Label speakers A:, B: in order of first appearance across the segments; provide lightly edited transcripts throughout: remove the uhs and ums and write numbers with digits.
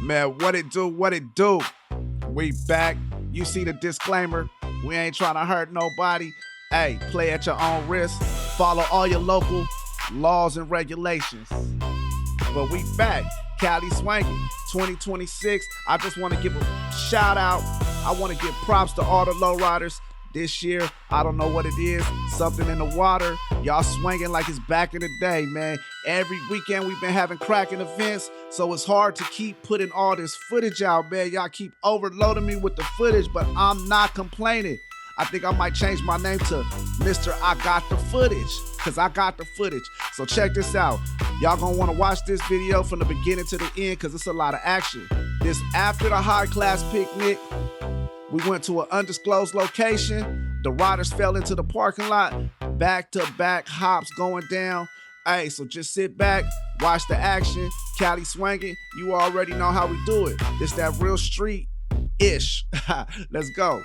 A: Man, what it do, what it do? We back. You see the disclaimer. We ain't trying to hurt nobody. Hey, play at your own risk. Follow all your local laws and regulations. But we back. Cali Swangin, 2026. I just want to give a shout out. I want to give props to all the lowriders. This year, I don't know what it is, something in the water. Y'all swinging like it's back in the day, man. Every weekend we've been having cracking events, so it's hard to keep putting all this footage out, man. Y'all keep overloading me with the footage, but I'm not complaining. I think I might change my name to Mr. I Got the Footage, because I got the footage. So check this out. Y'all gonna wanna watch this video from the beginning to the end, because it's a lot of action. This after the high class picnic. We went to an undisclosed location. The riders fell into the parking lot. Back-to-back hops going down. Hey, so just sit back, watch the action. Cali Swangin, you already know how we do it. It's that real street-ish. Let's go.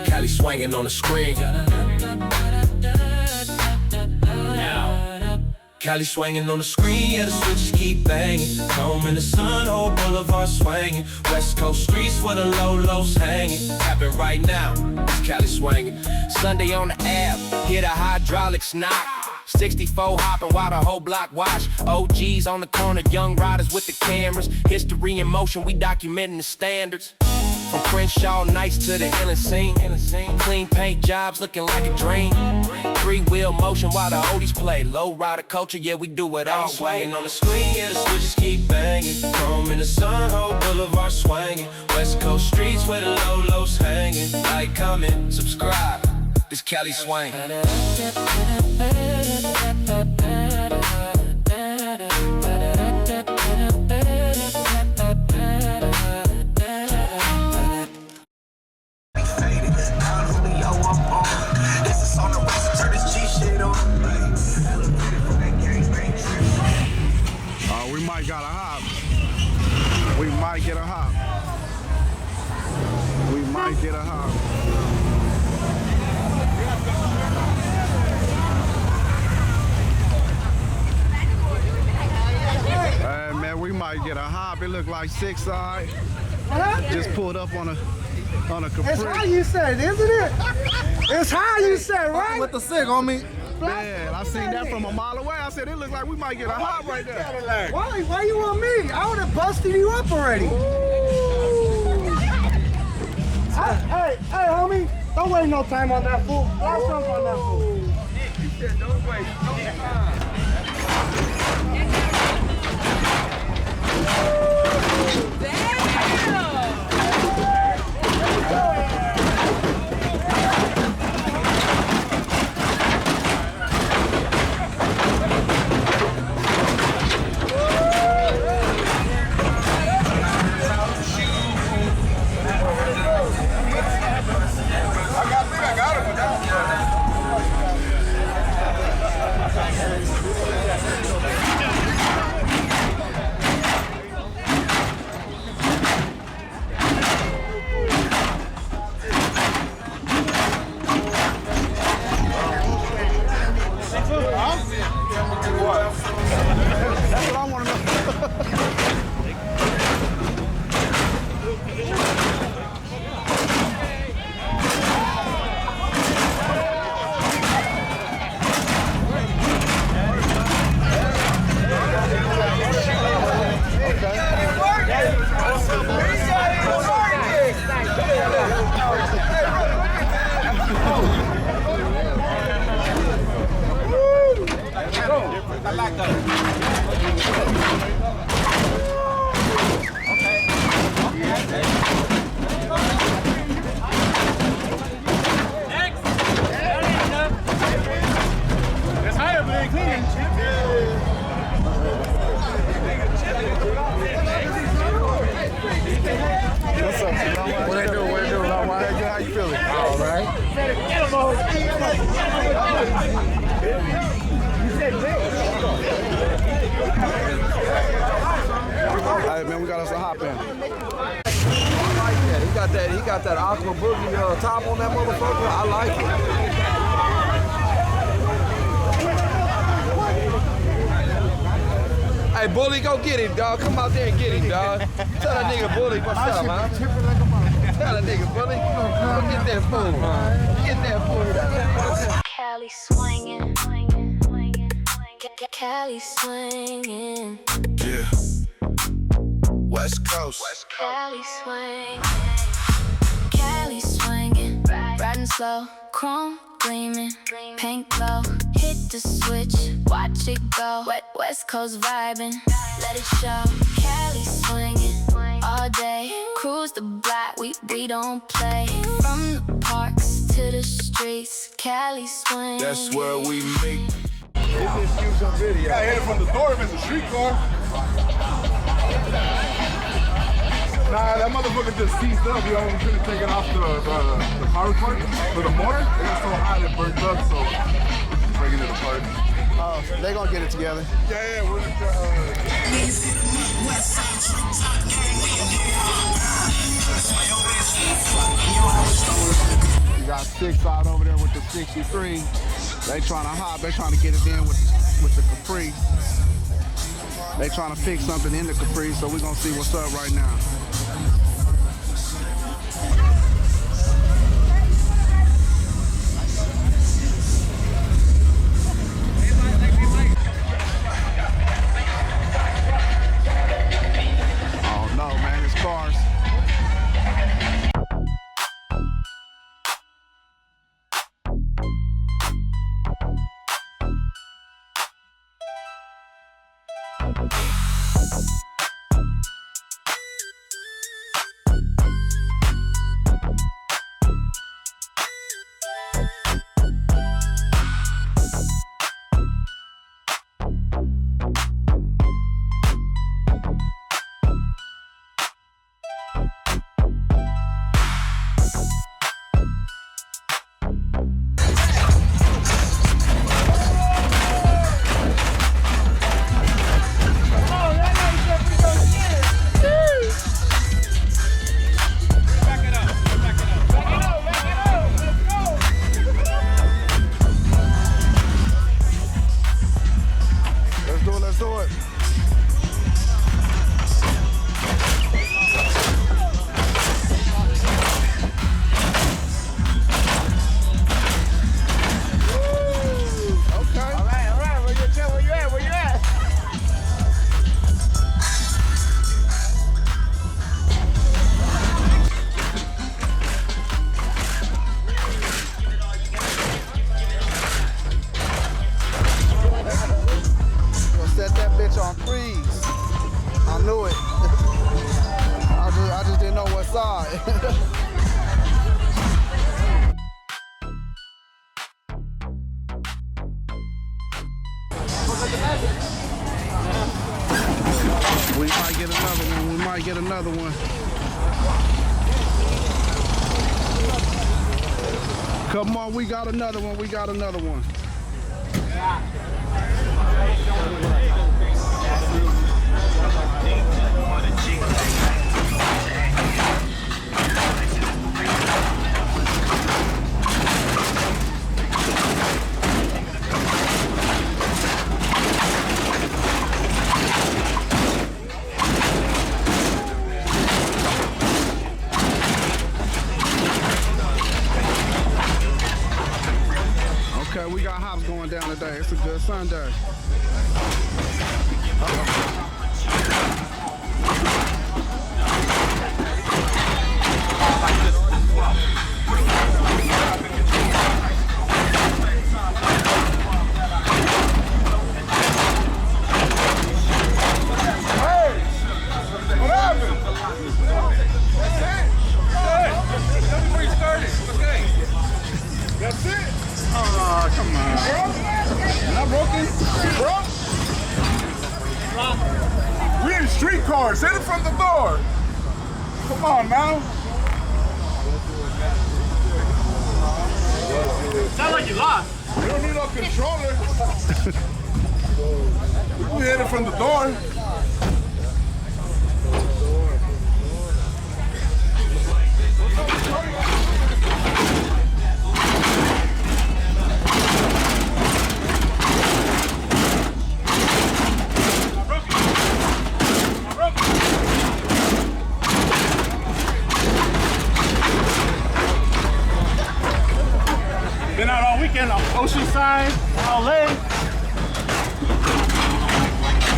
B: Cali Swangin on the screen. Now, Cali Swangin on the screen, yeah, the switches keep banging. Home in the sun, whole boulevard swanging. West Coast streets where the low-lows hanging. Happen right now, it's Cali Swangin. Sunday on the Ave, hear the hydraulics knock. 64 hopping while the whole block watch. OGs on the corner, young riders with the cameras. History in motion, we documenting the standards. From Crenshaw nights to the Illing scene. Clean paint jobs looking like a dream. Three-wheel motion while the oldies play. Lowrider culture, yeah, we do it all. Swinging on the screen, yeah, the switches keep banging. Home in the sun, whole boulevard swanging. West Coast streets where the low-lows hanging. Like, comment, subscribe. This Cali Swangin.
A: We might got a hop. We might get a hop. We might get a hop. Hey man, we might get a hop. It look like 6 side. Just pulled up on a Capri.
C: It's how you said, isn't it? It's how you said, right?
D: With the sick on me.
A: Man, I seen that from a mile away. I said, it looked like we might get a hop right there.
C: Why you want me? I would have busted you up already. Hey, homie, don't waste no time on that fool. I'll jump on that fool.
D: You said don't waste no time.
A: That's what I want to know.
D: I like that.
A: Hey man, we got us a hop in.
E: got that aqua boogie top on that motherfucker. I like it. Hey, Bully, go get him, dog. Come out there and get him, dog. Tell that nigga Bully what's up, man. Tell that nigga Bully, go get that food. Get that food.
F: Cali swangin', Cali swangin',
B: Yeah. West Coast.
F: Cali swangin', Cali swangin', riding slow, chrome gleaming, pink glow, hit the switch, watch it go, West Coast vibing, let it show, Cali swinging, all day, cruise the block, we don't play, from the parks to the streets, Cali swinging.
B: That's where we meet.
D: Yeah, I hit it from the door if it's a street car. Nah, that motherfucker just seized up. You know, we couldn't take it off the power part for the motor. It got so hot it burned up, so breaking it apart.
C: Oh, they gonna get it together.
D: Yeah, we're
A: You got 6 out over there with the 63. They trying to hop. They trying to get it in with the Capri. They trying to fix something in the Capri, so we're gonna see what's up right now. Oh no, man, it's cars. We might get another one. We might get another one. Come on, we got another one. We got another one. Okay, we got hops going down today. It's a good Sunday.
D: That's it. Oh, come on. Not broken? Bro? We in street cars. Hit it from the door. Come on now.
C: Sound like you lost.
D: We don't need no controller. We hit it from the door.
C: time. LA.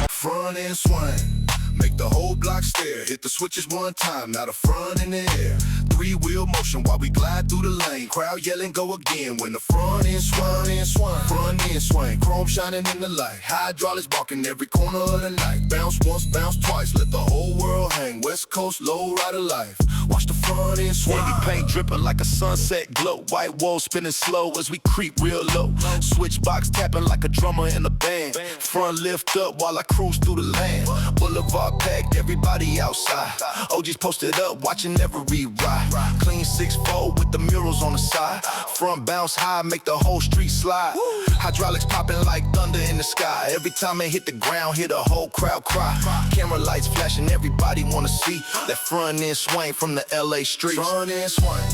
B: Front end swing, make the whole block stare. Hit the switches one time, now the front in the air. Three-wheel motion while we glide through the lane. Crowd yelling, go again when the front end swing. Front end swing, chrome shining in the light. Hydraulics barking every corner of the night. Bounce once, bounce twice, let the whole world hang. West Coast lowrider life. Watch the front end swing. Wavy paint dripping like a sunset glow. White walls spinning slow as we creep real low. Switch box tapping like a drummer in a band. Front lift up while I cruise through the land. Boulevard packed, everybody outside. OGs posted up, watching every ride. Clean 6'4" with the murals on the side. Front bounce high, make the whole street slide. Hydraulics popping like thunder in the sky. Every time they hit the ground, hear the whole crowd cry. Camera lights flashing, everybody wanna see that front end swing from the LA streets. Front end swing,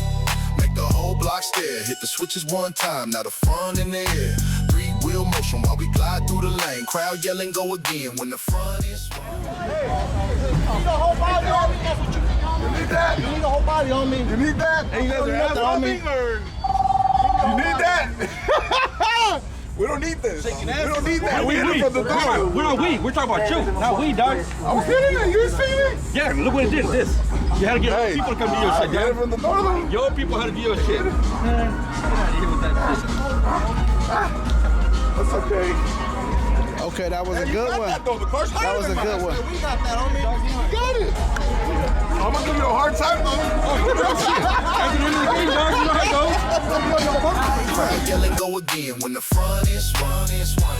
B: make the whole block stare. Hit the switches one time, now the front in the air. Three-wheel motion while we glide through the lane. Crowd yelling, go again when the front is swing.
C: You need a whole body on me. That's what you need on me.
D: You need that?
C: You need a whole body on me.
D: You need that?
C: And you guys are ass on me.
D: You need that? We don't need this. We don't need that. We need it for the dog.
G: We're not we. We're talking about you, not we, dog.
D: I was hitting it. You didn't see it?
G: Yeah, look what it did. This. You had to get people to come do your
D: I
G: shit,
D: got it
G: dog.
D: from the door though.
G: Your people had to do your shit. Get out of here with that shit.
D: That's okay.
A: Okay, that was a
D: Hey, you
A: good
D: got
A: one.
D: that though. The car's
A: That
D: higher
A: was a
D: than mine.
A: good one.
C: We got that on me.
D: You got it. I'm gonna give you a hard time though.
G: After the end of the game, dog, you know how it goes.
B: Crowd yelling, go again when the front is swing.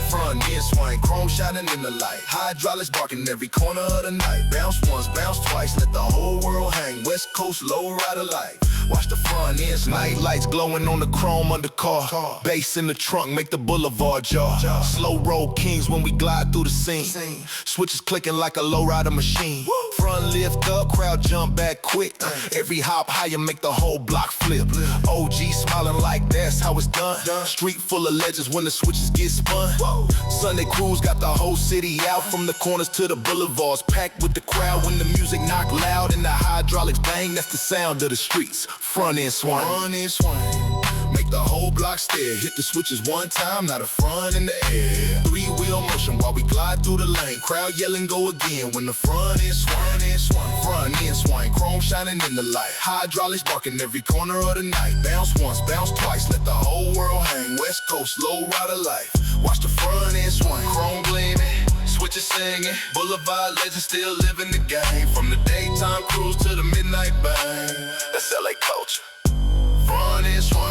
B: Front end swing, chrome shining in the light. Hydraulics barking every corner of the night. Bounce once, bounce twice, let the whole world hang. West Coast lowrider life. Watch the front ends, night lights glowing on the chrome undercar. Bass in the trunk, make the boulevard jar. Slow roll kings when we glide through the scene. Switches clicking like a lowrider machine. Front lift up, crowd jump back quick. Every hop higher make the whole block flip. OG smiling like that's how it's done. Street full of legends when the switches get spun. Sunday crews got the whole city out, from the corners to the boulevards, packed with the crowd when the music knock loud and the hydraulics bang. That's the sound of the streets. Front end swing. Front end swing. Make the whole block stare. Hit the switches one time, now the front in the air. Three-wheel motion while we glide through the lane. Crowd yelling, go again when the front end swing. Front end swing, chrome shining in the light. Hydraulics barking every corner of the night. Bounce once, bounce twice, let the whole world hang. West Coast lowrider life. Watch the front end swing, chrome gleaming. Switches singing, boulevard legends still living the game. From the daytime cruise to the midnight bang. That's LA culture. Front end swing.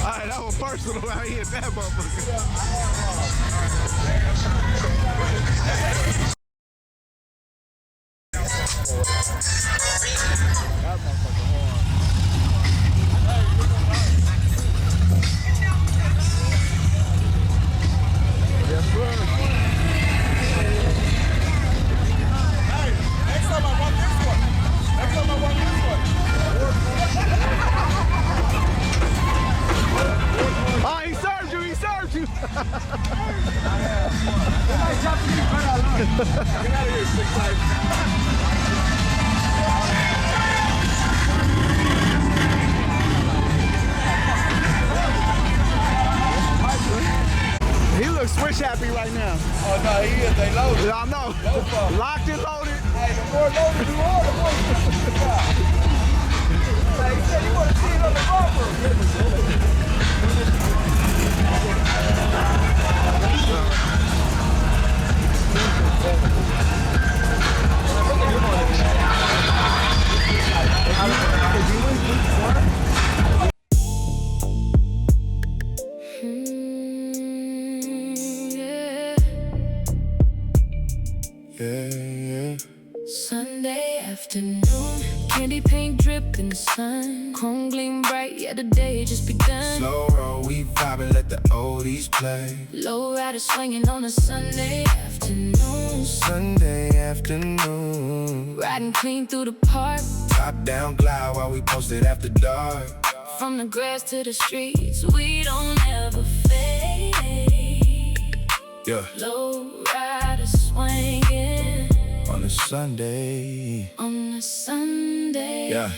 A: Alright, that was personal out here, that motherfucker.
D: Next time I want this one. Next time I want this one.
A: Oh, he served you, he served you.
D: Get out of here, 6'5".
A: He looks switch happy right now.
D: Oh no, he is. They loaded.
A: I know. Locked and loaded.
D: Hey, the more loaded you are, the more you got. Hey, he said he wanted to see it on the bumper.
F: Sunday afternoon, candy paint drip in the sun. Chrome gleam bright, yeah, the day just begun.
B: Slow roll, we vibing, let the oldies play.
F: Lowriders swinging on a Sunday afternoon.
B: Sunday afternoon.
F: Riding clean through the park.
B: Top down glide while we posted after dark.
F: From the grass to the streets, we don't ever fade.
B: Yeah.
F: Lowriders swinging
B: On a Sunday.
F: on a Sunday.
B: Yeah.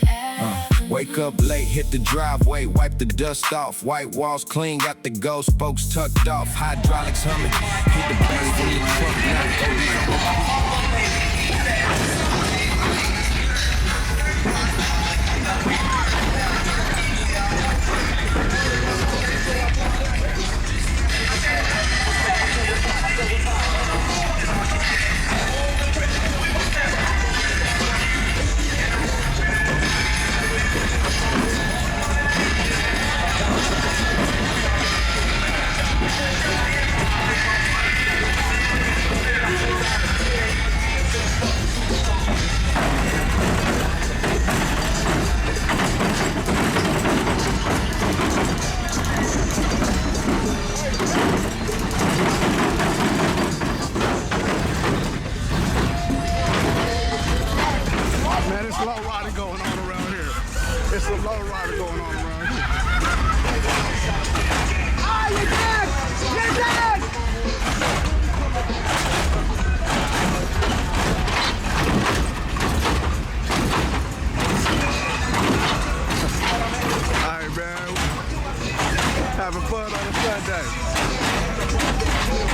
B: Wake up late, hit the driveway, wipe the dust off. White walls clean, got the ghost spokes tucked off. Hydraulics humming, hit the bass from the truck.
D: Man, it's lowrider going on around here. It's a lowrider going on around here.
C: Ah, you're dead! You're dead!
D: All right, man. Having fun on a Sunday.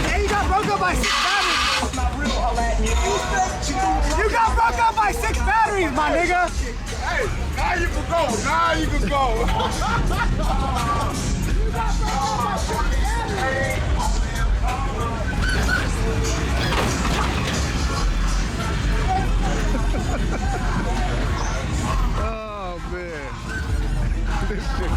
C: Hey, you got broke up by 6 batteries! You got broke up by 6 batteries, my nigga!
D: Hey, now you can go. Now you can go. Oh, man. This shit.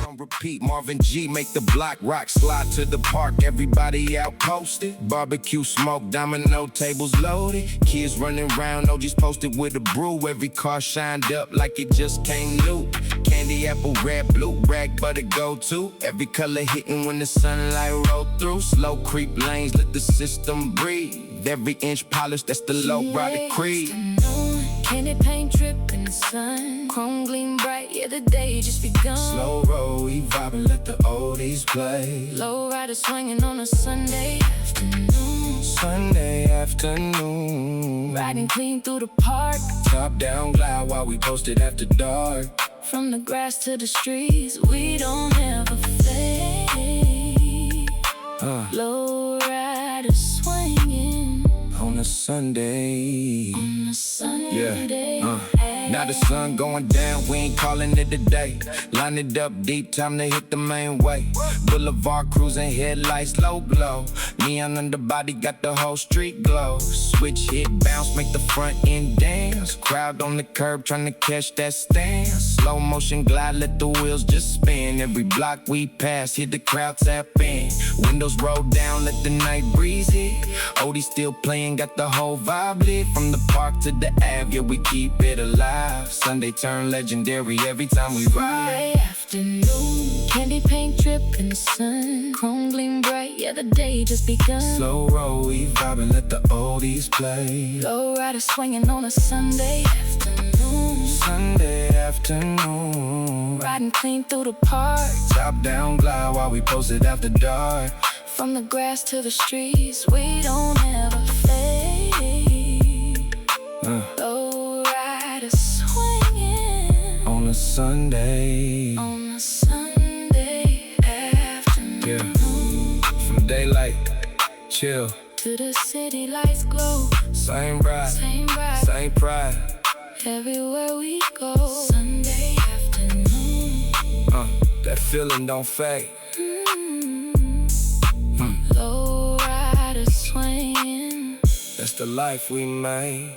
B: On repeat, Marvin G make the block rock, slide to the park, everybody out posted. Barbecue smoke, domino tables loaded. Kids running around, OGs posted with a brew. Every car shined up like it just came new. Candy apple, red, blue, rag butter go to. Every color hitting when the sunlight roll through. Slow creep lanes, let the system breathe. Every inch polished, that's the Lowrider creed.
F: Candy paint drip in the sun. Chrome gleam bright, yeah, the day just begun.
B: Slow roll, we vibing, let the oldies play.
F: Lowriders swinging on a Sunday afternoon.
B: Sunday afternoon.
F: Riding clean through the park.
B: Top down glide while we posted after dark.
F: From the grass to the streets, we don't ever fade. Lowriders swinging
B: On a Sunday.
F: on a Sunday.
B: Now the sun going down, we ain't calling it a day. Line it up deep, time to hit the main way. Boulevard cruising, headlights low glow. Neon underbody got the whole street glow. Switch hit, bounce, make the front end dance. Crowd on the curb trying to catch that stance. Slow motion glide, let the wheels just spin. Every block we pass, hit the crowd tap in. Windows roll down, let the night breeze hit. Odie still playing, got the whole vibe lit. From the park to the Ave, yeah, we keep it alive. Sunday turn legendary every time we ride.
F: Sunday afternoon. Candy paint drip in the sun. Chrome gleam bright, yeah, the day just begun.
B: Slow roll, we vibing, let the oldies play.
F: Lowrider swinging on a Sunday afternoon.
B: Sunday afternoon.
F: Riding clean through the park.
B: Top down glide while we posted after dark.
F: From the grass to the streets, we don't ever fade. Lowrider swinging
B: On a Sunday.
F: on a Sunday afternoon.
B: Yeah. From daylight, chill.
F: To the city lights glow.
B: Same ride,
F: Same ride,
B: same pride.
F: everywhere we go. Sunday afternoon.
B: That feeling don't fade.
F: Lowrider swinging.
B: That's the life we made.